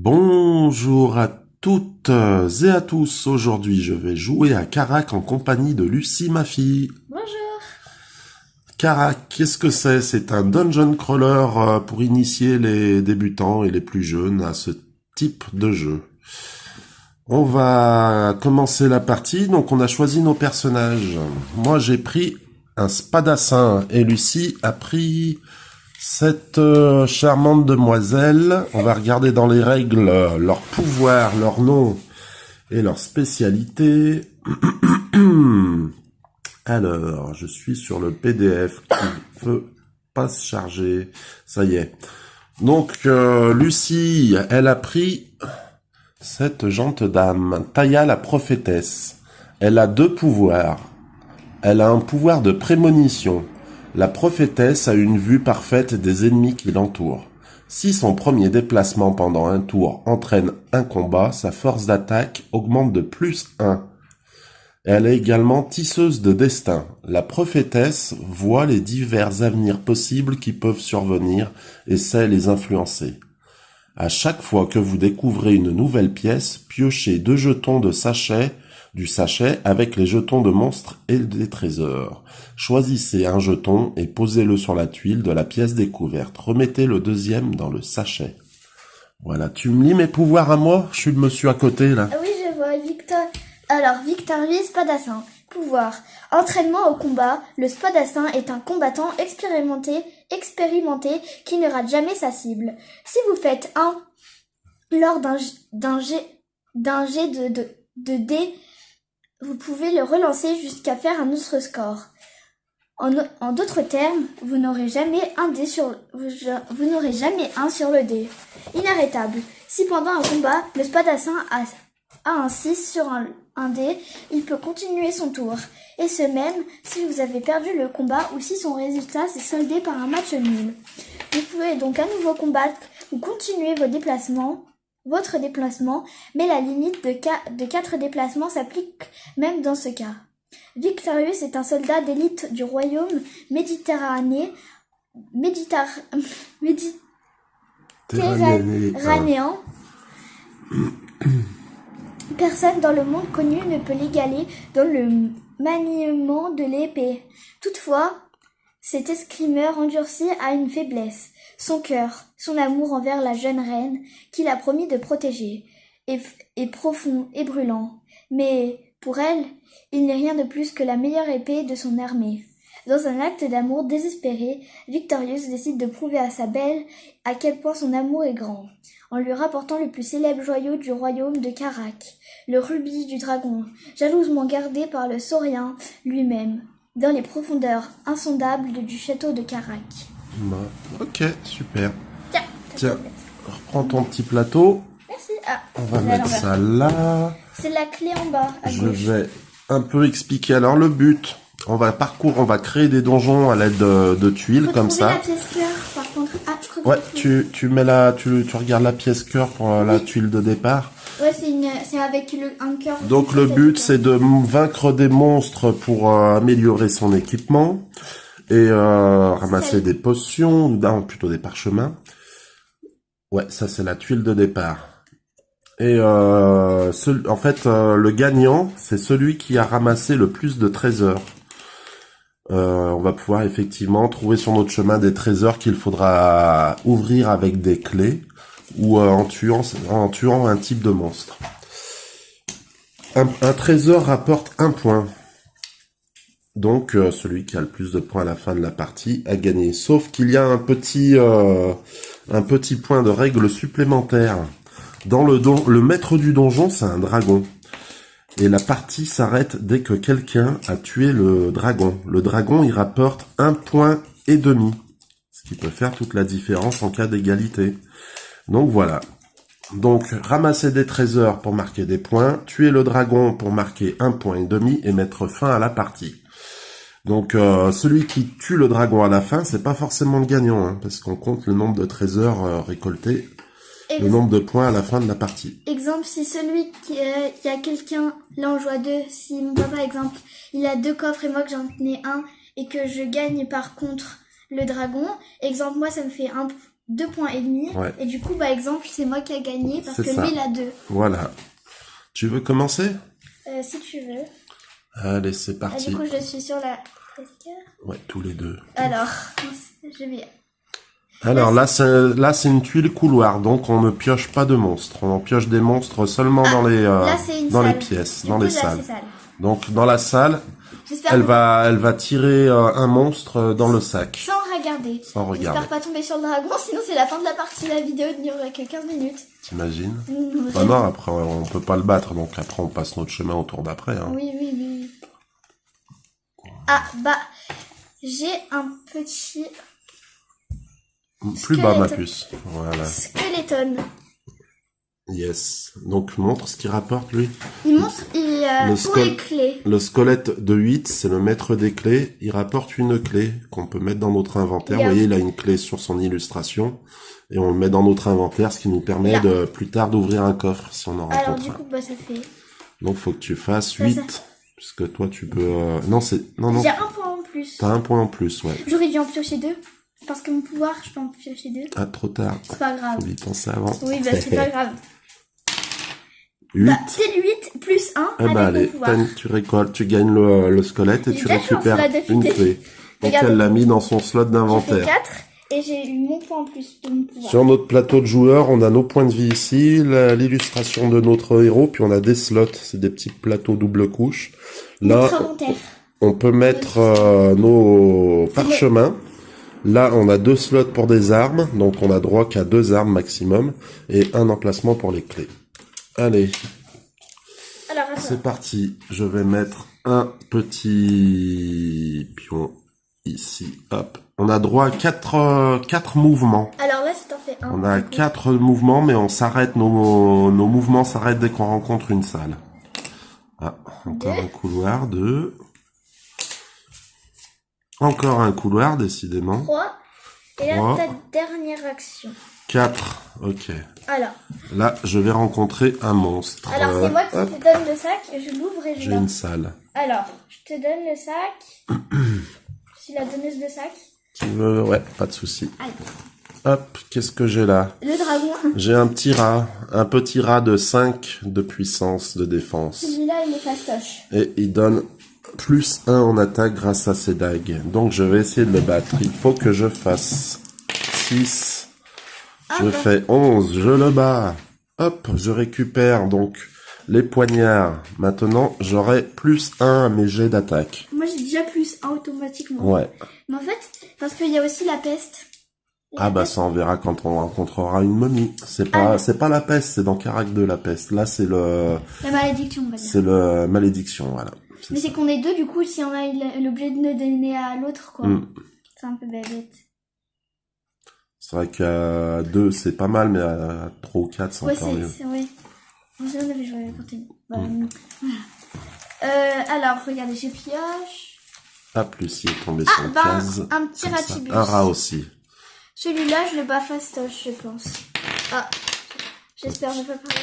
Bonjour à toutes et à tous. Aujourd'hui, je vais jouer à Carac en compagnie de Lucie, ma fille. Bonjour. Carac, qu'est-ce que c'est? C'est un dungeon crawler pour initier les débutants et les plus jeunes à ce type de jeu. On va commencer la partie, donc on a choisi nos personnages. Moi, j'ai pris un spadassin et Lucie a pris cette charmante demoiselle. On va regarder dans les règles leur pouvoir, leur nom et leur spécialité. Alors, je suis sur le PDF qui ne veut pas se charger. Ça y est. Donc, Lucie, elle a pris cette gente dame, Taya la prophétesse. Elle a deux pouvoirs. Elle a un pouvoir de prémonition. La prophétesse a une vue parfaite des ennemis qui l'entourent. Si son premier déplacement pendant un tour entraîne un combat, sa force d'attaque augmente de +1. Elle est également tisseuse de destin. La prophétesse voit les divers avenirs possibles qui peuvent survenir et sait les influencer. À chaque fois que vous découvrez une nouvelle pièce, piochez 2 jetons du sachet avec les jetons de monstres et des trésors. Choisissez un jeton et posez-le sur la tuile de la pièce découverte. Remettez le deuxième dans le sachet. Voilà, tu me lis mes pouvoirs à moi? Je suis le monsieur à côté, là. Ah oui, je vois Victorieux Spadassin. Pouvoir. Entraînement au combat. Le Spadassin est un combattant expérimenté qui ne rate jamais sa cible. Si vous faites un lors d'un jet de dés, vous pouvez le relancer jusqu'à faire un autre score. En d'autres termes, vous n'aurez jamais un sur le dé. Inarrêtable. Si pendant un combat, le Spadassin a un 6 sur un dé, il peut continuer son tour. Et ce même si vous avez perdu le combat ou si son résultat s'est soldé par un match nul. Vous pouvez donc à nouveau combattre ou continuer votre déplacement, mais la limite de 4 déplacements s'applique même dans ce cas. Victorious est un soldat d'élite du royaume méditerranéen. Personne dans le monde connu ne peut l'égaler dans le maniement de l'épée. Toutefois, cet escrimeur endurci a une faiblesse. Son cœur, son amour envers la jeune reine qu'il a promis de protéger, est profond et brûlant. Mais pour elle, il n'est rien de plus que la meilleure épée de son armée. Dans un acte d'amour désespéré, Victorious décide de prouver à sa belle à quel point son amour est grand, en lui rapportant le plus célèbre joyau du royaume de Carac, le rubis du dragon, jalousement gardé par le saurien lui-même, dans les profondeurs insondables du château de Carac. Ok, super. Tiens, reprends ton petit plateau. Merci. Ah, on va mettre ça là. C'est la clé en bas, à Je gauche. vais un peu expliquer alors le but. On va créer des donjons à l'aide de tuiles comme ça. La pièce cœur, par contre. Ah, je crois que ouais, tu regardes la pièce cœur pour la tuile de départ. Ouais, c'est avec un cœur. Donc le but c'est de vaincre des monstres pour améliorer son équipement et ramasser des potions, non, plutôt des parchemins. Ouais, ça c'est la tuile de départ. Et le gagnant, c'est celui qui a ramassé le plus de trésors. On va pouvoir effectivement trouver sur notre chemin des trésors qu'il faudra ouvrir avec des clés ou en tuant un type de monstre. Un trésor rapporte 1 point. Donc celui qui a le plus de points à la fin de la partie a gagné. Sauf qu'il y a un petit point de règle supplémentaire. Dans le maître du donjon, c'est un dragon. Et la partie s'arrête dès que quelqu'un a tué le dragon. Le dragon, il rapporte 1,5 point. Ce qui peut faire toute la différence en cas d'égalité. Donc voilà. Donc, ramasser des trésors pour marquer des points, tuer le dragon pour marquer 1,5 point et mettre fin à la partie. Donc, celui qui tue le dragon à la fin, c'est pas forcément le gagnant, hein, parce qu'on compte le nombre de trésors récoltés, le nombre de points à la fin de la partie. Exemple, si celui qui a quelqu'un, là on joue à 2, si mon papa, exemple, il a 2 coffres et moi que j'en ai un, et que je gagne par contre le dragon, exemple, moi ça me fait 2 points et demi. Ouais. Et du coup, par exemple, c'est moi qui a gagné parce C'est que ça. lui, il a 2. Voilà. Tu veux commencer? Si tu veux. Allez, c'est Ah, parti. du coup, je suis sur la... Ouais, tous les deux. Alors, je vais... Alors là, c'est une tuile couloir, donc on ne pioche pas de monstres. On en pioche des monstres seulement dans les là, c'est une dans les salle. pièces, Du dans coup, les là, salles. c'est sale. Donc dans la salle, J'espère elle que- va tirer un monstre dans le sac. Sans regarder. Sans regarder. J'espère pas tomber sur le dragon, sinon c'est la fin de la partie de la vidéo, il n'y aurait que 15 minutes. T'imagines? Mmh, Bah non, après on peut pas le battre, donc après on passe notre chemin au tour d'après. Hein. Oui, oui, oui. Ah, bah, j'ai un petit Plus bas, ma squelette. puce. Voilà. skeleton. Yes. Donc montre ce qu'il rapporte lui. Il montre, pour les squelette. clés. Le squelette de 8, c'est le maître des clés. Il rapporte une clé qu'on peut mettre dans notre inventaire. Vous Regarde. voyez, il a une clé sur son illustration. Et on le met dans notre inventaire, ce qui nous permet Là. de plus tard d'ouvrir un coffre si on en Alors, rencontre du un. coup, bah, ça fait... Donc faut que tu fasses Ça, 8. Puisque toi tu peux... Non, non. J'ai un point en plus. T'as un point en plus, ouais. J'aurais dû en piocher 2. Parce que mon pouvoir, je peux en piocher 2. Ah, trop tard. C'est pas grave. Faut y penser avant. Oui, bah, c'est pas grave. 8. Bah, c'est 8 plus 1 Eh avec ben allez, mon pouvoir. tu récoltes, tu gagnes le squelette et J'ai tu déjà fait un récupères slot depuis une le clé. Donc Regardez. elle l'a mis dans son slot J'ai fait d'inventaire. 4 et j'ai eu mon point en plus de mon pouvoir. Sur notre plateau de joueurs, on a nos points de vie ici, l'illustration de notre héros, puis on a des slots, c'est des petits plateaux double couche. Notre Là, inventaire. on peut mettre nos parchemins. Là, on a 2 slots pour des armes, donc on a droit qu'à 2 armes maximum, et un emplacement pour les clés. Allez, Alors, attends. c'est parti. Je vais mettre un petit pion ici. Hop. On a droit à 4 mouvements. Alors là, si t'en fais un. On a 4 mouvements, mais on s'arrête, nos mouvements s'arrêtent dès qu'on rencontre une salle. Ah, encore Deux. un couloir, 2. Encore un couloir, décidément. 3. Et là, Trois. ta dernière action. 4, ok. Alors, Là, je vais rencontrer un monstre. c'est moi qui hop, te donne le sac, je l'ouvre et je j'ai donne. une salle. Alors, je te donne le sac. Je suis la donneuse de sac. Tu veux... Ouais, pas de souci. Allez. Hop, qu'est-ce que j'ai là? Le dragon. J'ai un petit rat de 5 de puissance de défense. Celui-là, il est fastoche. Et il donne plus 1 en attaque grâce à ses dagues. Donc je vais essayer de le battre. Il faut que je fasse 6. Je bah. fais 11, je le bats. Hop, je récupère donc les poignards. Maintenant, j'aurai plus 1 à mes jets d'attaque. Moi, j'ai déjà plus 1 automatiquement. Ouais. Mais en fait, parce qu'il y a aussi la peste. Et Ah la bah peste- ça on verra quand on rencontrera une momie. C'est pas la peste, c'est dans Carac 2 la peste. Là c'est La malédiction, on va dire. c'est le malédiction, voilà. C'est Mais ça. c'est qu'on est deux, du coup, si on a il est obligé de nous donner à l'autre, quoi. Mm. C'est un peu bête. C'est vrai qu'à 2 c'est pas mal, mais à 3 ou 4 c'est Ouais, encore mieux. c'est ouais. On avait joué à côté. Voilà. Mm. Alors, regardez, je pioche. Ah, plus il est tombé Ah, sur une case. un petit Comme ça. ratibus. Un rat aussi. Celui-là, je le bats fastoche, je pense. Ah, j'espère ne pas parler.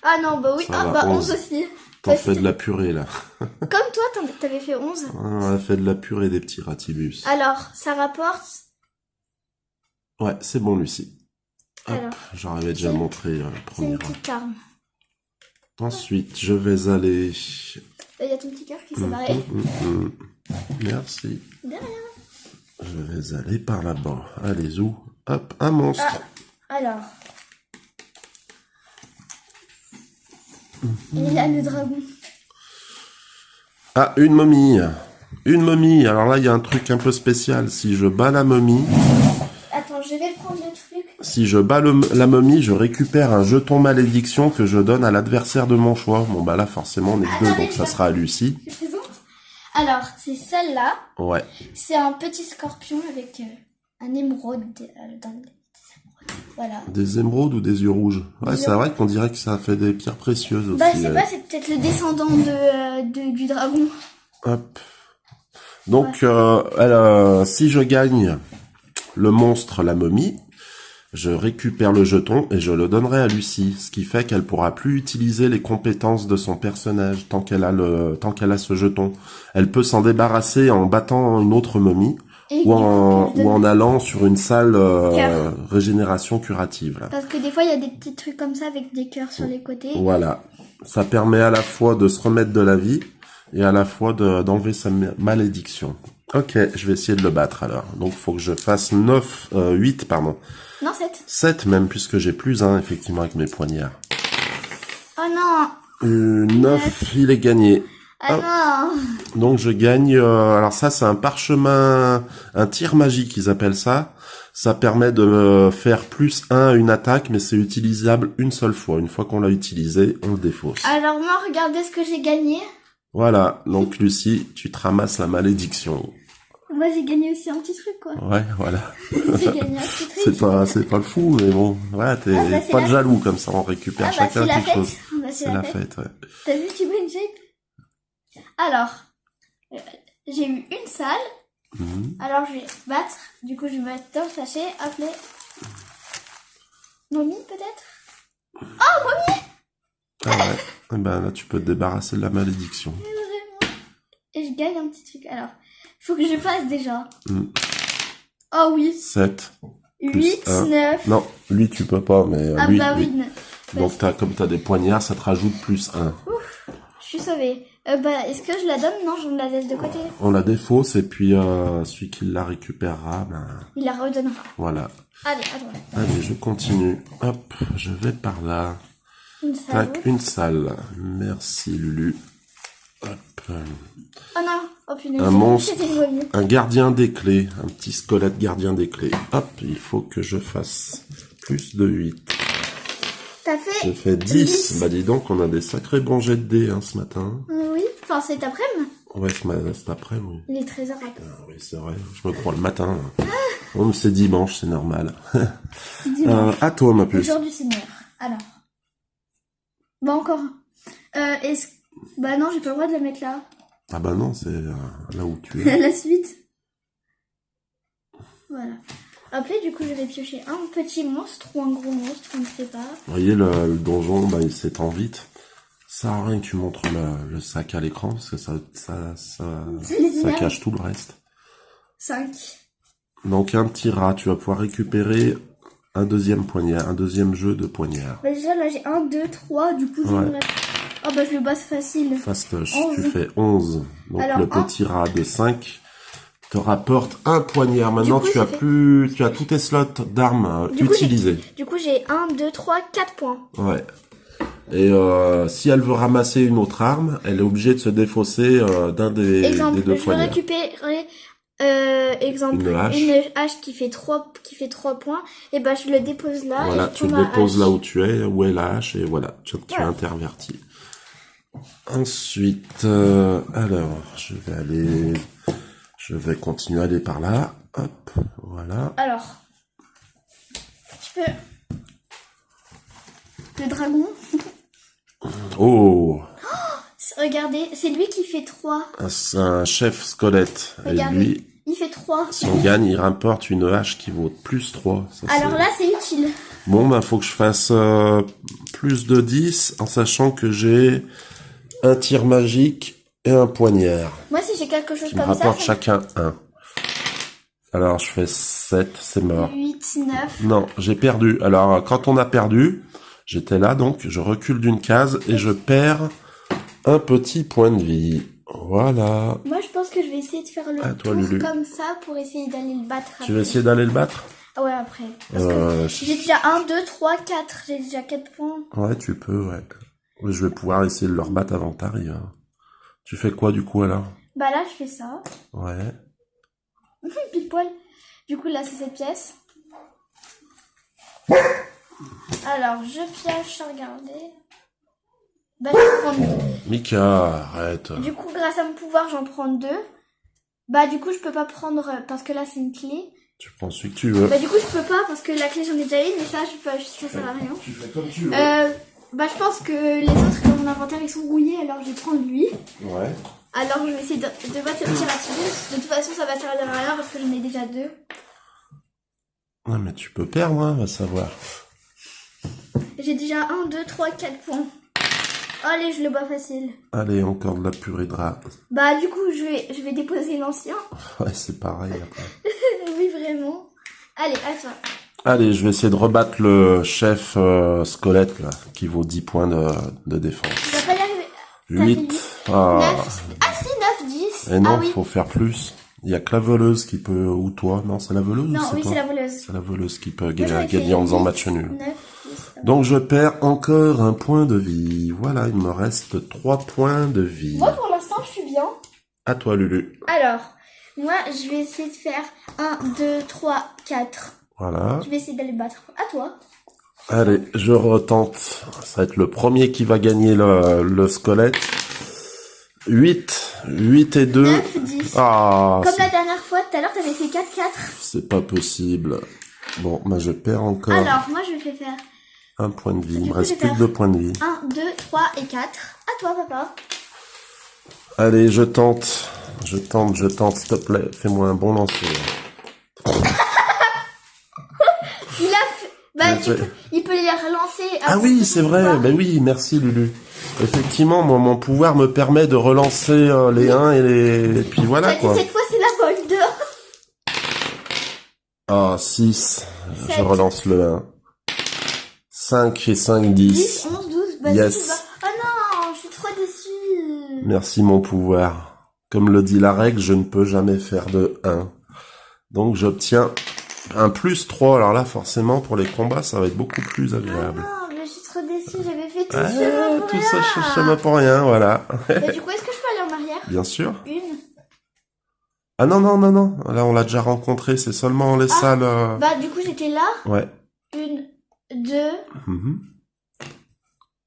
Ah non, bah oui. Ça Ah, va, bah 11. 11 aussi. T'en Bah, fais de la purée là. Comme toi, t'avais fait 11. On a fait de la purée des petits ratibus. Alors, ça rapporte. Ouais, c'est bon Lucie. Hop, Alors, j'en avais déjà c'est- montré le c'est premier une rat. petite arme. Ensuite, je vais aller... Là, il y a ton petit cœur qui s'est barré. Merci. De rien. Je vais aller par là-bas. Allez, où? Hop, un monstre. Alors. Et là, le dragon. Ah, une momie. Une momie. Alors là, il y a un truc un peu spécial. Si je bats la momie, Attends, je vais prendre le truc. si je bats la momie, je récupère un jeton malédiction que je donne à l'adversaire de mon choix. Bon, bah là, forcément, on est que deux, Attendez, donc ça sera à Lucie. Je présente. Alors, c'est celle-là. Ouais. C'est un petit scorpion avec un émeraude dans le... Voilà. Des émeraudes ou des yeux rouges? Ouais, Des c'est yeux vrai qu'on dirait que ça fait des pierres précieuses aussi. Bah, je sais pas, c'est peut-être le descendant du dragon. Hop. Donc, si je gagne le monstre, la momie, je récupère le jeton et je le donnerai à Lucie, ce qui fait qu'elle pourra plus utiliser les compétences de son personnage tant qu'elle a ce jeton. Elle peut s'en débarrasser en battant une autre momie Et ou du coup, que je ou en donne- allant sur une salle Cœur. régénération curative. Là. Parce que des fois, il y a des petits trucs comme ça avec des cœurs sur les côtés. Voilà. Ça permet à la fois de se remettre de la vie et à la fois d'enlever sa malédiction. Ok, je vais essayer de le battre alors. Donc faut que je fasse 8 pardon. Non, 7. 7 même puisque j'ai plus 1 effectivement avec mes poignards. Oh non. 9, il est gagné. Ah Hop. non. Donc je gagne, alors ça c'est un parchemin, un tir magique ils appellent ça. Ça permet de faire plus 1 à une attaque, mais c'est utilisable une seule fois. Une fois qu'on l'a utilisé, on le défausse. Alors moi, regardez ce que j'ai gagné. Voilà, donc Lucie, tu te ramasses la malédiction. Moi, j'ai gagné aussi un petit truc, quoi. Ouais, voilà. J'ai gagné un petit truc. C'est pas le fou, mais bon, voilà, t'es Ah, bah, c'est pas la- jaloux comme ça, on récupère Ah bah, chacun c'est la quelque chose. fête. Bah, C'est la fête, ouais. T'as vu, tu vois une shape? Alors, j'ai eu une salle. Mhm. Alors, je vais battre. Du coup, je vais mettre dans le sachet. Appeler. Mommy, peut-être? Ah ouais. Eh ben là, tu peux te débarrasser de la malédiction. Et je gagne un petit truc. Alors, faut que je fasse déjà. Mm. Oh oui. 7. 8, un. 9. Non, lui tu peux pas, mais Ah lui, bah oui. oui. Donc comme t'as des poignards, ça te rajoute plus 1. Je suis sauvée. Bah, est-ce que je la donne? Non, je me la laisse de côté. On la défausse et puis celui qui la récupérera, ben Il la redonnera. voilà. Allez, attends. Allez, je continue. Hop, je vais par là. Une salle. Tac, une salle. Merci Lulu. Hop. Oh non. Oh punaise. Un monstre. C'était une momie. Un gardien des clés. Un petit squelette gardien des clés. Hop, il faut que je fasse plus de 8. T'as fait? J'ai fait 10. Bah dis donc, on a des sacrés bons jets de dés hein, ce matin. Oui. Enfin, cet après-midi. Ouais, cet après, oui. Il est 13h après. Ah, oui, c'est vrai. Je me crois le matin. Oh, mais c'est dimanche, c'est normal. Dimanche. À toi, ma Le puce. jour du Seigneur. Alors. Bah, encore. Est-ce... Bah non, j'ai pas le droit de la mettre là. Ah bah non, c'est là où tu es. La suite. Voilà. Après, du coup, je vais piocher un petit monstre ou un gros monstre, on ne sait pas. Vous voyez, le donjon, bah, il s'étend vite. Ça sert à rien que tu montres le sac à l'écran, parce que ça les énerve. cache tout le reste. 5. Donc un petit rat, tu vas pouvoir récupérer un deuxième poignard, un deuxième jeu de poignard. Bah déjà, là, j'ai 1, 2, 3. Du coup, Ouais. Oh bah, je le basse facile. Fastoche, 11. tu fais 11. Donc Alors, le petit rat de 5 te rapporte un poignard. Maintenant, Du coup, tu as ça fait- tous tes slots d'armes Du coup, utilisés. Du coup, j'ai 1, 2, 3, 4 points. Ouais. Et si elle veut ramasser une autre arme, elle est obligée de se défausser d'un des Exemple, deux je veux poignards. récupérer exemple Une hache. une hache qui fait 3 points, et bah je le dépose là. Voilà, et je tu le prends ma déposes hache. là où tu es, où est la hache, et voilà, tu Voilà. intervertis. Ensuite, alors, je vais continuer à aller par là. Hop, voilà. Alors, tu peux... Le dragon, Oh, regardez, c'est lui qui fait 3. c'est un chef squelette. Regardez. Et lui, Il fait 3. si on gagne, il rapporte une hache qui vaut plus 3. Ça, Alors c'est- là, c'est utile. Bon, bah, faut que je fasse plus de 10, en sachant que j'ai un tir magique et un poignard. Moi, si j'ai quelque chose Qui me comme rapporte ça, chacun un. Alors, je fais 7, c'est mort. 8, 9. Non, j'ai perdu. Alors, quand on a perdu, j'étais là, donc je recule d'une case et je perds un petit point de vie. Voilà. Moi, je pense que je vais essayer de faire le À toi, tour Lulu. comme ça pour essayer d'aller le battre. Tu veux essayer d'aller le battre? Ah ouais, après. Parce que Je- j'ai déjà 1, 2, 3, 4. J'ai déjà 4 points. Ouais, tu peux, ouais. Ouais, je vais pouvoir essayer de le rebattre avant que t'arrives. Hein. Tu fais quoi, du coup, alors? Bah là, je fais ça. Ouais. Pile poil. Du coup, là, c'est cette pièce. Alors, je pioche, regardez. Bah, je vais prendre deux. Mika, arrête. Du coup, grâce à mon pouvoir, j'en prends 2. Bah, du coup, je peux pas prendre parce que là, c'est une clé. Tu prends celui que tu veux. Bah, du coup, je peux pas parce que la clé, j'en ai déjà une, mais ça, je peux, ça sert à rien. Tu fais comme tu veux. Bah, je pense que les autres dans mon inventaire, ils sont rouillés, alors je vais prendre lui. Ouais. Alors, je vais essayer de battre le tir là-dessus. De toute façon, ça va servir à rien parce que j'en ai déjà 2. Non, mais tu peux perdre, hein, va savoir. J'ai déjà 1, 2, 3, 4 points. Allez, je le bats facile. Allez, encore de la purée de rat. Bah, du coup, je vais déposer l'ancien. Ouais, c'est pareil après. Oui, vraiment. Allez, à toi. Allez, je vais essayer de rebattre le chef squelette, là, qui vaut 10 points de défense. Tu vas pas y arriver. T'as 8. fait Ah. 9. Ah, si, 9, 10. Et non, Ah oui. faut faire plus. Il y a que la voleuse qui peut... Ou toi. Non, c'est la voleuse Non, ou c'est oui, toi? c'est la voleuse. C'est la voleuse qui peut Moi, j'aurais gagner fait en faisant 8, match nul. 9, 10. Donc je perds encore un point de vie. Voilà, il me reste 3 points de vie. Moi, pour l'instant, je suis bien. À toi, Lulu. Alors, moi, je vais essayer de faire 1, 2, 3, 4. Voilà. Je vais essayer d'aller battre. À toi. Allez, je retente. Ça va être le premier qui va gagner le squelette. 8 et 2. 9, 10. Ah, Comme la dernière fois, tout à l'heure, t'avais fait 4, 4. c'est pas possible. Bon, bah je perds encore Alors, moi, je vais faire un point de vie. Il Du me coup, reste je vais plus que faire 2 points de vie. 1, 2, 3 et 4. À toi, papa. Allez, je tente, s'il te plaît. Fais-moi un bon lancer. Il a fait... Bah, Je fais- il peut les relancer. Ah oui, c'est vrai. Ben oui, merci Lulu. Effectivement, moi, mon pouvoir me permet de relancer les 1 et les... Et puis voilà, T'as dit quoi. cette fois, c'est la bonne 2. Ah, 6. Je 7. relance le 1. 5 et 5, 10, 10. 11, 12. Bah, Yes. si tu vas... Oh non, je suis trop déçue. Merci mon pouvoir. Comme le dit la règle, je ne peux jamais faire de 1. Donc j'obtiens un plus 3. Alors là, forcément, pour les combats, ça va être beaucoup plus Oh agréable. non, mais je suis trop déçue. J'avais fait tout Ah, ça pour tout rien. ça, je sais pour rien, voilà. Bah, du coup, est-ce que je peux aller en arrière? Bien sûr. Une. Ah non. Là, on l'a déjà rencontré, c'est seulement les salles... Bah, du coup, j'étais là. Ouais. 1, 2. Mhm.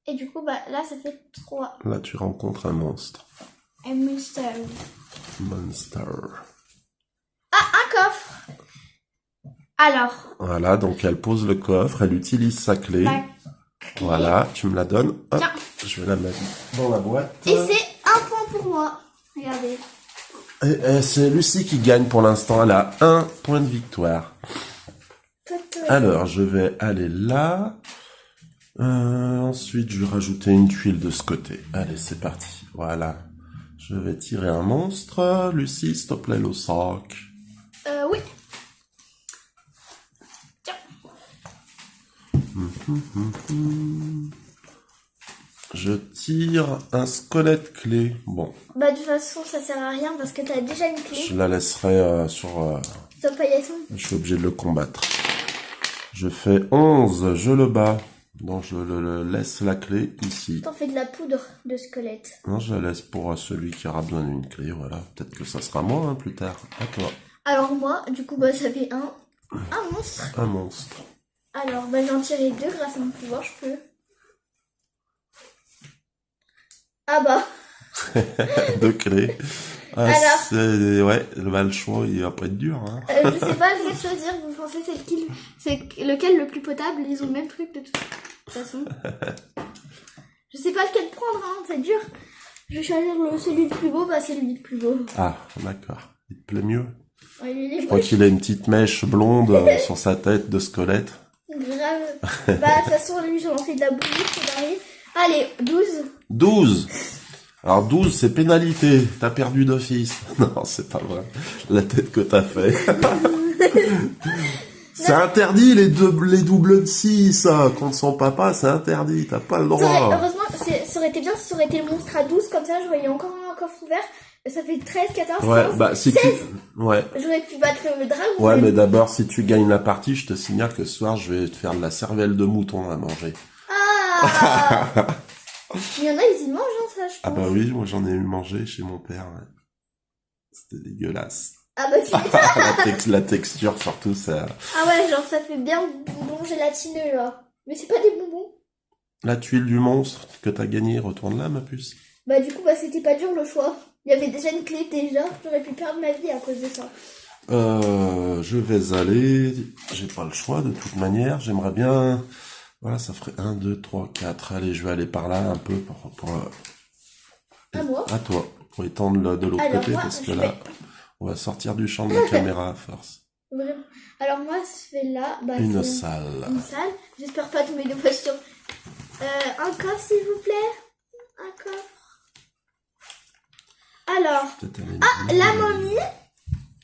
Et du coup, bah, là, ça fait 3. Là, tu rencontres un monstre. Un monster. Monster. Un coffre. Alors, Voilà, donc elle pose le coffre, elle utilise sa clé. la clé. Voilà, tu me la donnes. Hop, Tiens. je vais la mettre dans la boîte. Et c'est un point pour moi. Regardez. Et c'est Lucie qui gagne pour l'instant. Elle a 1 point de victoire. Alors, je vais aller là. Ensuite, je vais rajouter une tuile de ce côté. Allez, c'est parti. Voilà. Je vais tirer un monstre. Lucie, s'il te plaît, le sac. Oui. Je tire un squelette clé. Bon, Bah, de toute façon, ça sert à rien parce que t'as déjà une clé. je la laisserai sur... Ton paillasson. je suis obligé de le combattre. Je fais 11, je le bats. Donc je le laisse la clé ici. T'en fais de la poudre de squelette. Non, je la laisse pour celui qui aura besoin d'une clé, voilà. Peut-être que ça sera moi plus tard. À toi. Alors, moi, du coup, bah, ça fait un monstre. Un monstre. Alors, bah, j'en tirer 2 grâce à mon pouvoir, je peux. Ah bah. 2 clés. Ah, Alors. ouais, le choix, il va pas être dur, hein. Je sais pas, je vais choisir. Vous pensez c'est lequel le plus potable? Ils ont le même truc de toute façon. Je sais pas lequel prendre, hein, c'est dur. Je vais choisir celui le plus beau, bah c'est lui le plus beau. Ah, d'accord. Il te plaît mieux? Ouais, lui, il est Je crois moche. qu'il a une petite mèche blonde sur sa tête de squelette. Grave. Bah de toute façon, lui, j'en fais de la bouillie, c'est pareil. Allez, 12. 12. Alors 12, c'est pénalité. T'as perdu d'office. Non, c'est pas vrai. La tête que t'as fait. C'est interdit les doubles de 6 contre son papa, c'est interdit. T'as pas le droit. Heureusement, ça aurait été bien si ça aurait été le monstre à 12, comme ça, j'aurais eu encore un coffre ouvert. Ça fait 13, 14, Ouais, 15, bah si 16. tu... Ouais. J'aurais pu battre le dragon. Ouais, mais d'abord, si tu gagnes la partie, je te signale que ce soir, je vais te faire de la cervelle de mouton à manger. Ah. Il y en a, ils y mangent, hein, ça, je pense. Ah bah oui, moi j'en ai eu mangé chez mon père. Ouais. C'était dégueulasse. Ah bah tu m'étonnes. La texture surtout, ça... Ah ouais, genre ça fait bien bonbon gélatineux, là. Mais c'est pas des bonbons. La tuile du monstre que t'as gagné, retourne là, ma puce. Bah du coup, bah c'était pas dur le choix. Il y avait déjà une clé déjà. J'aurais pu perdre ma vie à cause de ça. Je vais aller... J'ai pas le choix de toute manière. J'aimerais bien... Voilà, ça ferait 1, 2, 3, 4. Allez, je vais aller par là un peu pour À moi. à toi. Pour étendre de l'autre Alors, côté, moi, parce que je là, on va sortir du champ de la caméra à force. Vraiment. Alors moi, je fais là. Bah, Une c'est salle. Une salle. J'espère pas tomber deux fois sur... un coffre, s'il vous plaît. Un coffre. Alors, Peut-être aller- la momie.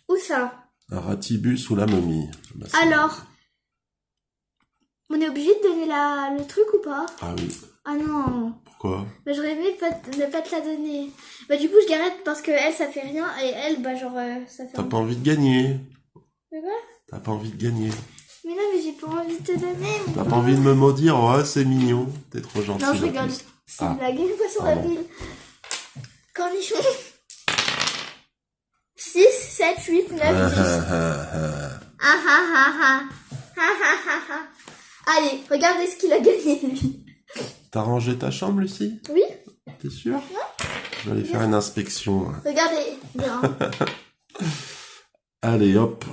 Où ça? Un ratibus ou la momie. Bah, c'est- Alors, on est obligé de donner le truc ou pas? Ah oui. Ah non. Pourquoi? Bah, j'aurais aimé ne pas te la donner. Bah, du coup, je garde parce que elle, ça fait rien. Et elle, bah, genre, ça fait T'as un... pas envie de gagner. Mais quoi? T'as pas envie de gagner. Mais non, mais j'ai pas envie de te donner. T'as pas envie de me maudire. Oh, c'est mignon. T'es trop gentil. Non, je la rigole. puce. C'est Ah. une blague. Une fois sur la Pardon. ville. Cornichon. 6, 7, 8, 9, 10. Ah ah ah ah. Ah ah ah ah. Allez, regardez ce qu'il a gagné, lui. T'as rangé ta chambre, Lucie? Oui, T'es sûr? Je vais aller faire une inspection. regardez. Bien. Allez, hop.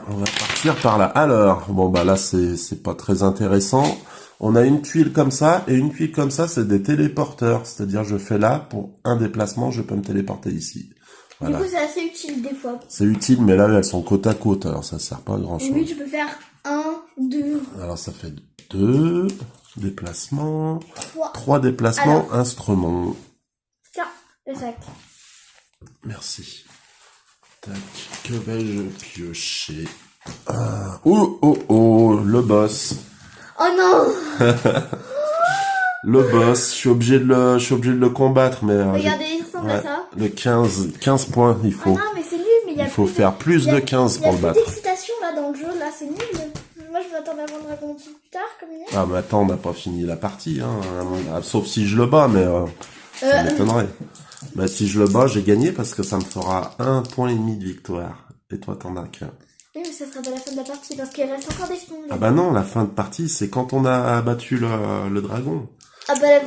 On va partir par là. Alors, bon, bah là, c'est pas très intéressant. On a une tuile comme ça et une tuile comme ça, c'est des téléporteurs. C'est-à-dire, je fais là, pour un déplacement, je peux me téléporter ici. Voilà. Du coup, c'est assez utile des fois. C'est utile, mais là, elles sont côte à côte, alors ça sert pas à grand chose. Oui, tu peux faire 1, 2, Alors, ça fait 2 déplacements, 3. 3 déplacements, instruments. Tiens, le sac. Merci. Tac, que vais-je piocher? Oh, oh, oh, le boss. Oh non! Le boss, je suis obligé de le combattre, mais Regardez, il ressemble à ça. le 15 points, il Oh faut. non, mais c'est nul, mais il y a Il faut plus faire plus de 15 il y a pour le plus battre. d'excitation là dans le jeu, là, c'est nul. Moi, je m'attendais à avoir un dragon plus tard, comme hier. Ah, mais attends, on n'a pas fini la partie, hein. Sauf si je le bats, mais ça m'étonnerait. Bah, si je le bats, j'ai gagné parce que ça me fera 1,5 point de victoire. Et toi, t'en as qu'un. Oui, mais ça sera pas la fin de la partie parce qu'il reste encore des secondes. Ah bah non, la fin de partie, c'est quand on a battu le dragon. Ah bah la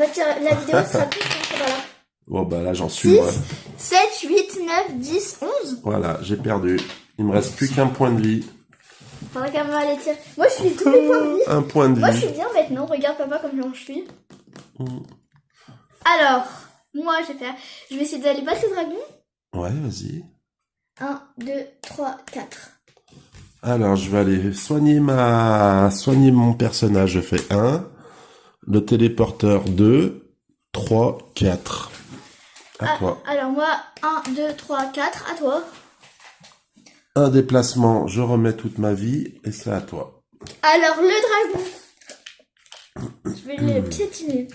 vidéo sera plus quand ça va là. Bon, bah là, j'en suis, 6, moi. 7, 8, 9, 10, 11. Voilà, j'ai perdu. Il me reste plus qu'un point de vie. Faudrait quand même aller tirer. Moi, je suis tous les points de vie. Un point de Moi, je vie. suis bien maintenant. Regarde papa comme je suis. Mm. Alors, moi, je vais essayer d'aller battre le dragon. Ouais, vas-y. 1, 2, 3, 4. Alors, je vais aller soigner mon personnage. Je fais 1. Le téléporteur 2, 3, 4. À toi. Alors moi, 1, 2, 3, 4. À toi. Un déplacement, je remets toute ma vie et c'est à toi. Alors, le dragon. Je vais le piétiner.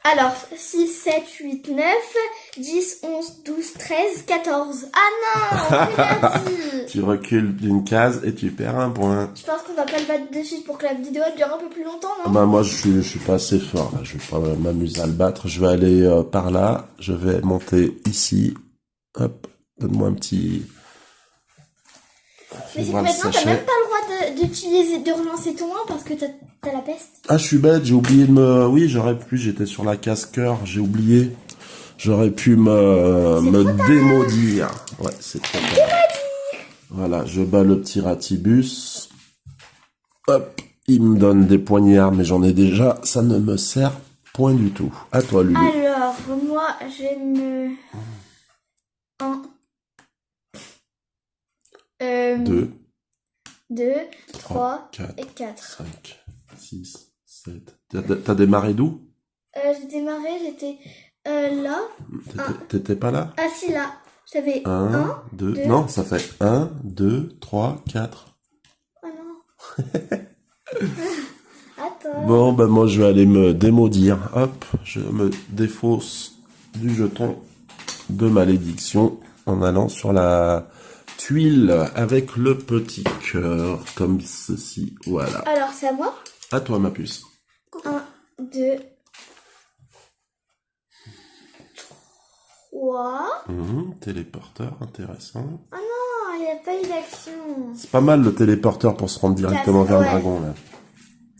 Alors, 6, 7, 8, 9, 10, 11, 12, 13, 14. Ah non, on l'a dit. Tu recules d'une case et tu perds un point. Je pense qu'on va pas le battre de suite pour que la vidéo elle dure un peu plus longtemps, non? Bah moi je suis pas assez fort là. Je vais pas m'amuser à le battre. Je vais aller par là. Je vais monter ici. Hop, donne-moi un petit. Mais c'est que voir le maintenant t'as sachet. même pas le droit de relancer ton 1 parce que t'as la peste. Ah, je suis bête, j'ai oublié de me... Oui, j'aurais pu, j'étais sur la case cœur, j'ai oublié. J'aurais pu me démaudire. Ouais, c'est trop tard. Voilà, je bats le petit ratibus. Hop, il me donne des poignards, mais j'en ai déjà. Ça ne me sert point du tout. À toi, Lulu. Alors, moi, je vais me... 2, 2, 3 4, et 4. 5, 6, 7. T'as démarré d'où? J'ai démarré, j'étais là. T'étais pas là? Ah si, là. J'avais 1, 1, 2, 2. non, ça fait 1, 2, 3, 4. Oh non. Attends. Bon, ben moi je vais aller me démaudire. Hop, je me défausse du jeton de malédiction en allant sur la tuile avec le petit cœur, comme ceci. Voilà. Alors, c'est à moi. À toi, ma puce. 1, 2, 3. Téléporteur, intéressant. Ah non, il n'y a pas eu d'action. C'est pas mal le téléporteur pour se rendre directement vers le Ouais. dragon, là.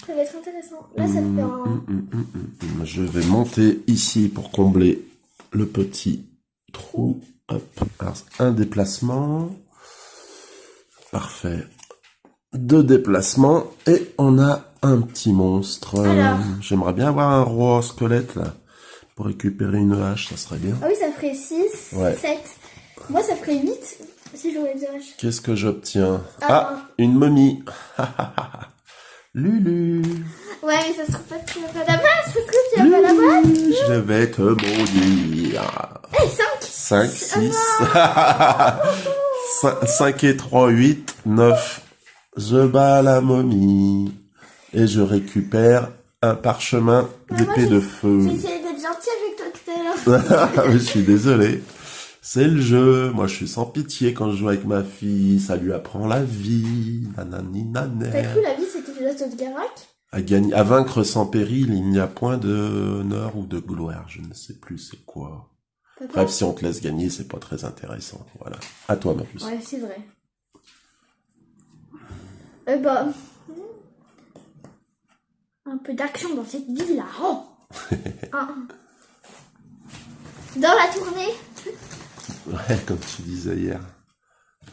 Ça va être intéressant. Là, ça fait un... Je vais monter ici pour combler le petit trou. Hop. Alors, un déplacement. Parfait. 2 déplacements. Et on a un petit monstre. Alors. J'aimerais bien avoir un roi squelette, là. Pour récupérer une hache, ça serait bien. Ah oui, ça ferait 6, Ouais. 7. Moi, ça ferait 8 si j'aurais deux haches. Qu'est-ce que j'obtiens? Ah. Une momie. Lulu. Ouais, mais ça se trouve pas que tu vas pas la base. Ça se trouve que tu vas pas la base. Je vais te maudire. Eh, 5. 5, 6. 5 et 3, 8, 9. Je bats la momie. Et je récupère un parchemin d'épée de feu. J'ai essayé d'être gentil avec toi tout à l'heure. Je suis désolé. C'est le jeu. Moi, je suis sans pitié quand je joue avec ma fille. Ça lui apprend la vie. Nanani naner. T'as cru la vie c'était le château de Garac? À vaincre sans péril, il n'y a point d'honneur ou de gloire. Je ne sais plus c'est quoi. Papa? Bref, si on te laisse gagner, c'est pas très intéressant. Voilà. À toi, ma puce. Ouais, c'est vrai. Un peu d'action dans cette vie-là. Oh. Dans la tournée. Ouais, comme tu disais hier.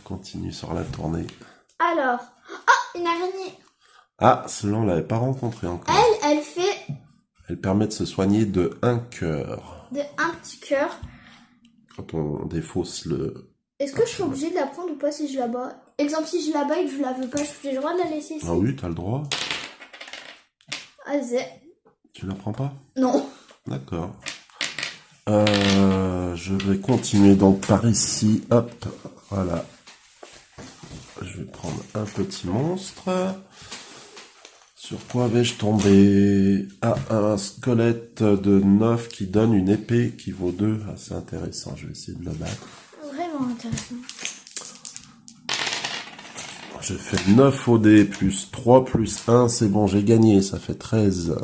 Continue sur la tournée. Alors. Oh, une araignée. Ah, celle-là, on l'avait pas rencontrée encore. Elle fait Elle permet de se soigner de 1 cœur. un petit cœur. Quand on défausse le... Est-ce que je suis obligée de la prendre ou pas si je la bats? Exemple, si je la bats et que je la veux pas, j'ai le droit de la laisser ici? Ah oui, t'as le droit. Vas-y. Tu la prends pas? Non. D'accord. Je vais continuer donc par ici. Hop, voilà. Je vais prendre un petit monstre. Sur quoi vais-je tomber? Ah, un squelette de 9 qui donne une épée qui vaut 2. Ah, c'est intéressant, je vais essayer de le battre. Vraiment intéressant. Je fais 9 au dé, plus 3, plus 1, c'est bon, j'ai gagné, ça fait 13.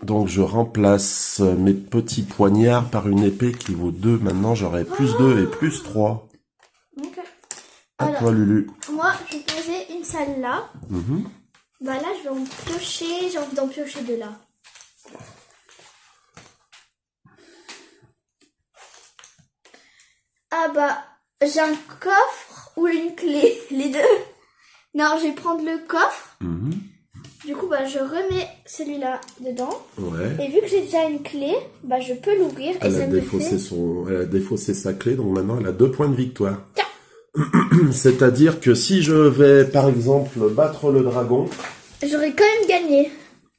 Donc je remplace mes petits poignards par une épée qui vaut 2. Maintenant j'aurai plus 2 et plus 3. Ok. À toi, Lulu. Moi, je vais poser une salle là. Bah là, je vais en piocher. J'ai envie d'en piocher deux là. Ah bah, j'ai un coffre ou une clé. Les deux. Non, je vais prendre le coffre. Du coup, bah, je remets celui-là dedans. Ouais. Et vu que j'ai déjà une clé, bah, je peux l'ouvrir. Et Elle ça a me défaussé fait... elle a défaussé sa clé, donc maintenant elle a 2 points de victoire. C'est-à-dire que si je vais, par exemple, battre le dragon, J'aurais quand même gagné.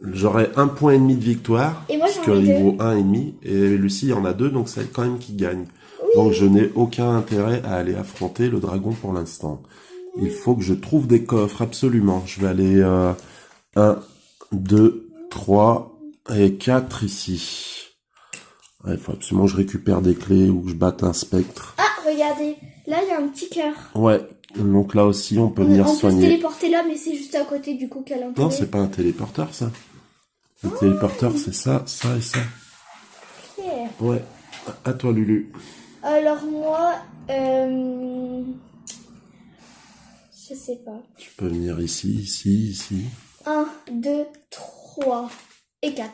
j'aurai 1 point et demi de victoire, Et moi, parce j'en ai qu'il deux. vaut 1,5, et Lucie en a 2, donc c'est elle quand même qui gagne. Donc je n'ai aucun intérêt à aller affronter le dragon pour l'instant. Il faut que je trouve des coffres, absolument. Je vais aller 1, 2, 3 et 4 ici. Il faut absolument que je récupère des clés ou que je batte un spectre. Ah, regardez. Là, il y a un petit cœur. Ouais, donc là aussi on peut venir On peut se soigner. téléporter là, mais c'est juste à côté du coup qu'à l'entrée. Non, c'est pas un téléporteur ça. Le téléporteur c'est ça, ça et ça. Ok. Ouais, à toi Lulu. Alors moi, je sais pas. Tu peux venir ici, ici, ici. 1, 2, 3 et 4.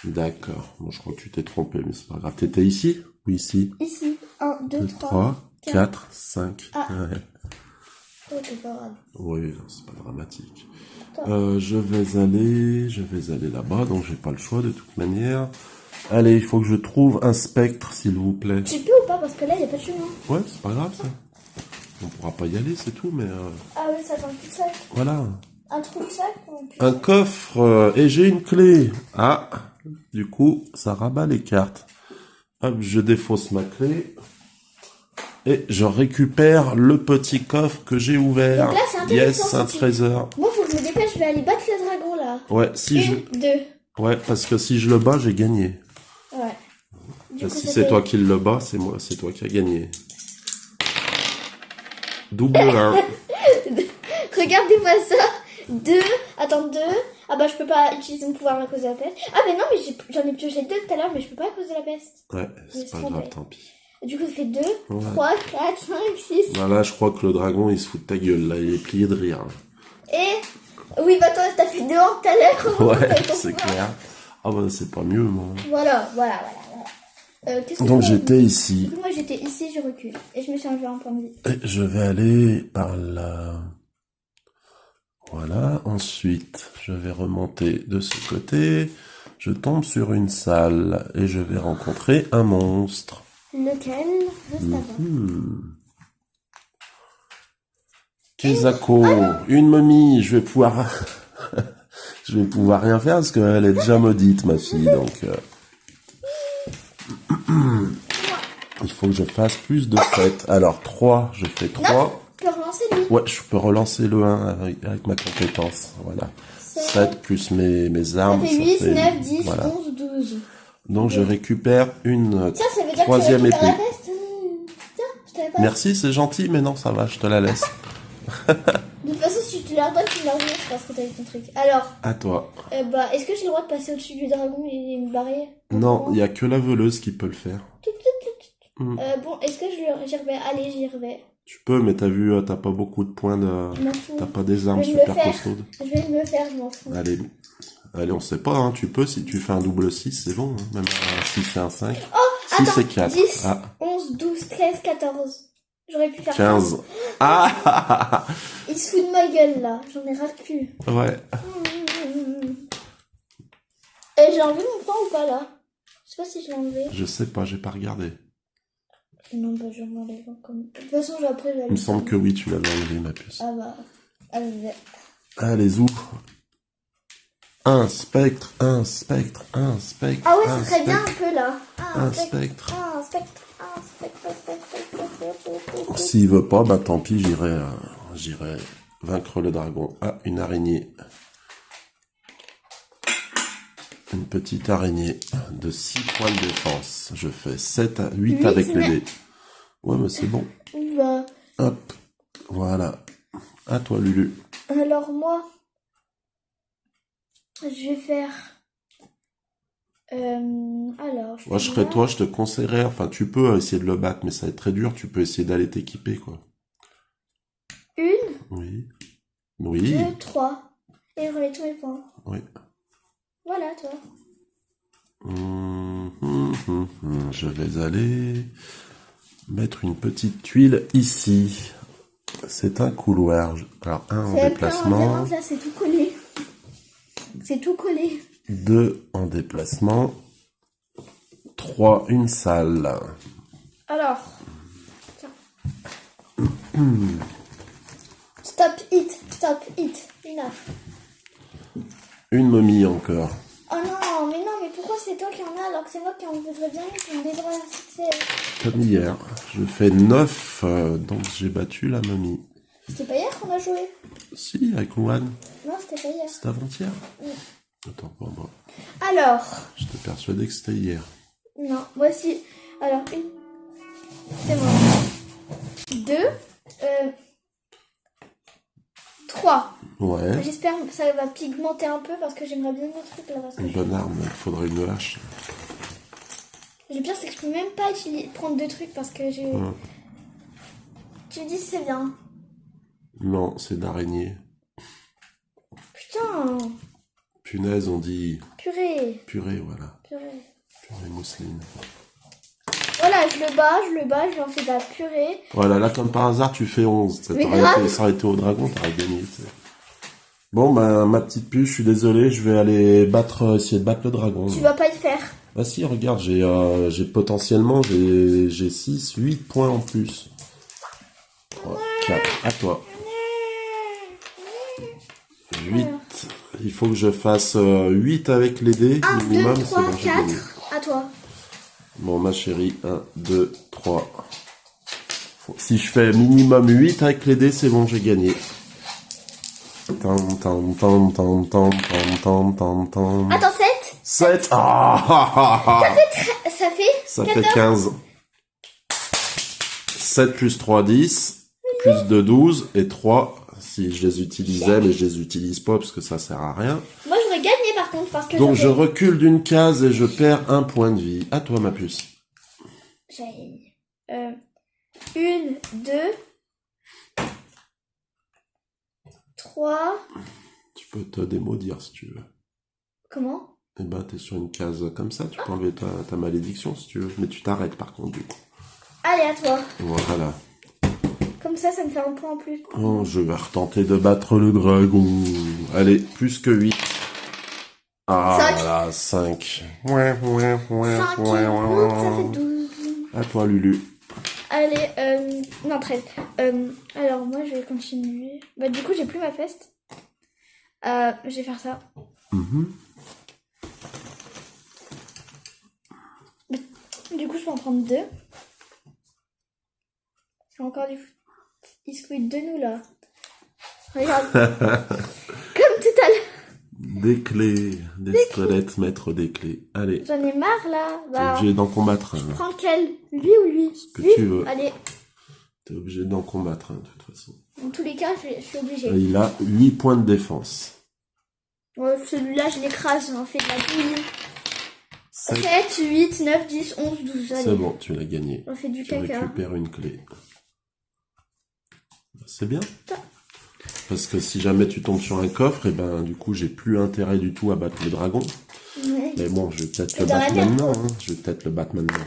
D'accord, bon je crois que tu t'es trompé, mais c'est pas grave. T'étais ici ou ici? Ici, 1, 2, 2, 3. 3, 4, 5. Ah. Ouais. Oh, c'est pas grave. Oui, non, c'est pas dramatique. Attends. Je vais aller là-bas, donc j'ai pas le choix de toute manière. Allez, il faut que je trouve un spectre, s'il vous plaît. Tu peux ou pas? Parce que là, il n'y a pas de chemin. Ouais, c'est pas grave ça. On pourra pas y aller, c'est tout, mais Ah oui, ça tombe tout seul. voilà. Un trou de sac ou Un coffre, et j'ai une clé. Ah, du coup, ça rabat les cartes. Hop, je défausse ma clé. Et je récupère le petit coffre que j'ai ouvert. Donc là, c'est intéressant, Yes, un si tu- trésor. Moi, faut que je me dépêche, je vais aller battre le dragon là. Ouais, si je... 1, 2. Ouais, parce que si je le bats, j'ai gagné. Ouais. Du coup, Si ça c'est fait- toi qui le bats, c'est moi, c'est toi qui as gagné. Double 1. Regardez-moi ça. 2. Attends, 2. Ah bah, je peux pas utiliser mon pouvoir à cause de la peste. Ah mais non, mais j'en ai pioché 2 tout à l'heure, mais je peux pas à cause de la peste. Ouais, Je me c'est suis pas trompée. grave, tant pis. Du coup, ça fait 2, Ouais. 3, 4, 5, 6. Voilà, je crois que le dragon, il se fout de ta gueule, là, il est plié de rire. Et... Oui, bah toi, t'as fait 2 ans tout à l'heure. Ouais, Avec ton c'est pouvoir. clair. Ah bah, c'est pas mieux, moi. Voilà. Qu'est-ce que Donc je fais j'étais ici. Moi, j'étais ici, je recule. Et je me suis enlevé un point de vie. Et je vais aller par là. Voilà, ensuite, je vais remonter de ce côté. Je tombe sur une salle et je vais rencontrer un monstre. Lequel? Je sais pas. Kezako, une momie, je vais pouvoir Je vais pouvoir rien faire parce qu'elle est déjà maudite, ma fille, donc... Il faut que je fasse plus de 7. Alors, 3, je fais 3. Tu peux relancer lui. Ouais, je peux relancer le 1 avec ma compétence. Voilà. 7 plus mes armes. Ça fait 8, 9, 10, voilà. 11, 12. Donc, je récupère une Tiens, ça veut dire troisième que tu récupères épée. la veste. Tiens, je t'avais pas. Merci, c'est gentil, mais non, ça va, je te la laisse. De toute façon, si tu la redonnes, tu me la redonnes parce que t'as eu ton truc. Alors, À toi. est-ce que j'ai le droit de passer au-dessus du dragon et me barrer? Non, il y a que la voleuse qui peut le faire. Bon, est-ce que j'y revais? Allez, j'y revais. Tu peux, mais t'as vu, t'as pas beaucoup de points de... Je m'en fous. T'as pas des armes Je vais me super le faire. costaudes. Je vais me le faire, je m'en fous. Allez, on sait pas, hein, tu peux, si tu fais un double 6, c'est bon, hein, même un 6 et un 5. Oh, 6 attends, et 4. 10, Ah, 11, 12, 13, 14. J'aurais pu faire 15. Ah, Il se fout de ma gueule, là. J'en ai ras le cul. ouais. Et j'ai enlevé mon point ou pas, là? Je sais pas si je l'ai enlevé. Je sais pas, j'ai pas regardé. Non, bah, je m'enlève comme... De toute façon, après, je vais Il me semble que oui, tu l'avais enlevé, ma puce. Ah bah... Allez, Allez, zou. Un spectre, un spectre, un spectre. Ah ouais, un ça serait bien spectre, un peu, là. Un spectre. Un spectre. Un spectre. S'il veut pas, bah tant pis, j'irai vaincre le dragon. Ah, une araignée. Une petite araignée de 6 points de défense. Je fais 7 à 8 avec les dés. Ouais, mais c'est bon. Bah... Hop. Voilà. À toi, Lulu. Alors, moi... Je vais faire... Alors... Moi, je serais toi, je te conseillerais... Enfin, tu peux essayer de le battre, mais ça va être très dur. Tu peux essayer d'aller t'équiper, quoi. Une, Oui. Oui. 2, 3. Et je remets tous mes points. Oui. Voilà, toi. Je vais aller mettre une petite tuile ici. C'est un couloir. Alors, un en C'est un peu un déplacement. labyrinthe, là, c'est tout collé. C'est tout collé. 2 en déplacement. 3, une salle. Alors... Tiens. Stop it. Stop it. Enough. Une momie encore. Oh non, mais pourquoi c'est toi qui en as alors que c'est moi qui en voudrais bien qui ont des droits à succès? Comme hier. Je fais 9, donc j'ai battu la momie. C'était pas hier qu'on a joué? Si, avec Louane. Non, c'était pas hier. C'était avant-hier. Oui. Attends, pour moi. Alors... J'étais persuadé que c'était hier. Non, moi aussi. Alors, une... C'est moi. 2. 3. Ouais. J'espère que ça va pigmenter un peu parce que j'aimerais bien le truc là. Parce que Une bonne arme, il faudrait une hache. le pire, c'est que je peux même pas prendre de trucs parce que j'ai... Tu me dis si c'est bien. Non, c'est d'araignée. Putain. Punaise, on dit Purée. purée, voilà. Purée. Purée mousseline. Voilà, je le bats, je lui en fais de la purée. Voilà, là, comme par hasard, tu fais 11. Ça Mais aurait grave. été, ça aurait été au dragon, t'aurais gagné. Tu sais. Bon, ben, ma petite puce, je suis désolé, je vais aller essayer de battre le dragon. Tu vas pas y faire. Bah si, regarde, j'ai potentiellement, j'ai 6, 8 points en plus. 3, 4, à toi. 8. Il faut que je fasse 8 avec les dés 1, 2, minimum. 3, c'est bon, j'ai gagné. 4. À toi. Bon, ma chérie, 1, 2, 3. Si je fais minimum 8 avec les dés, c'est bon, j'ai gagné. Attends, 7. 7. Ah Ça fait Ça fait 15. 7 plus 3, 10. Plus 2, 12. Et 3, si je les utilisais, mais je les utilise pas parce que ça sert à rien. Moi, j'aurais gagné par contre parce que Donc je recule d'une case et je perds un point de vie. À toi, ma puce. J'ai... 1, 2... 3... Tu peux te démaudire si tu veux. Comment? Eh ben, t'es sur une case comme ça, tu peux enlever ta malédiction si tu veux. Mais tu t'arrêtes par contre du coup. Allez, à toi. Voilà. Comme ça me fait un point en plus. Oh, je vais retenter de battre le dragon. Allez, plus que 8. Ah, 5. voilà, 5. 5 ça fait 12. À toi, Lulu. Allez, non, 13. Alors, moi, je vais continuer. Bah, du coup, j'ai plus ma veste. Je vais faire ça. Mhm. Du coup, je peux en prendre 2. C'est encore du biscuit de nous, là. Regarde. Comme tout à l'heure. Des clés, des squelettes, mettre des clés. Allez, J'en ai marre, là. t'es Bah, obligé d'en combattre un. prends lequel? Lui ou lui? que Lui. tu veux. Allez. T'es obligé d'en combattre un, de toute façon. Dans tous les cas, je suis obligée. Il a 8 points de défense. Ouais, celui-là, je l'écrase. On fait de la bouillie. 7. 7, 8, 9, 10, 11, 12. Allez. C'est bon, tu l'as gagné. On fait du Tu caca. récupères une clé. C'est bien. Parce que si jamais tu tombes sur un coffre, et ben du coup j'ai plus intérêt du tout à battre le dragon. Ouais. Mais bon, je vais peut-être Et le dans la battre merde, maintenant. Hein. Je vais peut-être le battre maintenant.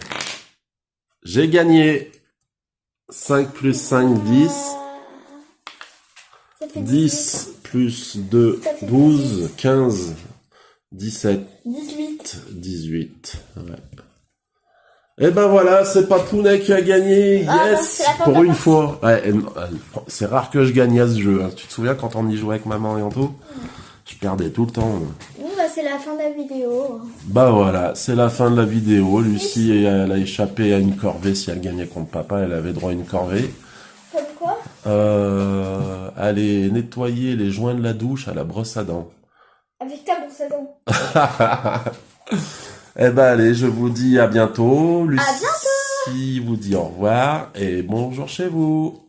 J'ai gagné. 5 plus 5, 10. Ça fait 10 plus 2, Ça fait 12, 15, 17, 18. 18. Ouais. Et ben voilà, c'est Papounet qui a gagné. Ah, bah, Yes, c'est la fin pour de la une partie. fois. Ouais, c'est rare que je gagne à ce jeu. Hein. Tu te souviens quand on y jouait avec maman et Anto? Je perdais tout le temps. Bon, bah, c'est la fin de la vidéo. Bah voilà, c'est la fin de la vidéo. Lucie, elle a échappé à une corvée. Si elle gagnait contre papa, elle avait droit à une corvée. Comme quoi? Aller nettoyer les joints de la douche à la brosse à dents. Avec ta brosse à dents. Eh ben allez, je vous dis à bientôt. Lucie À bientôt. vous dit au revoir et bonjour chez vous.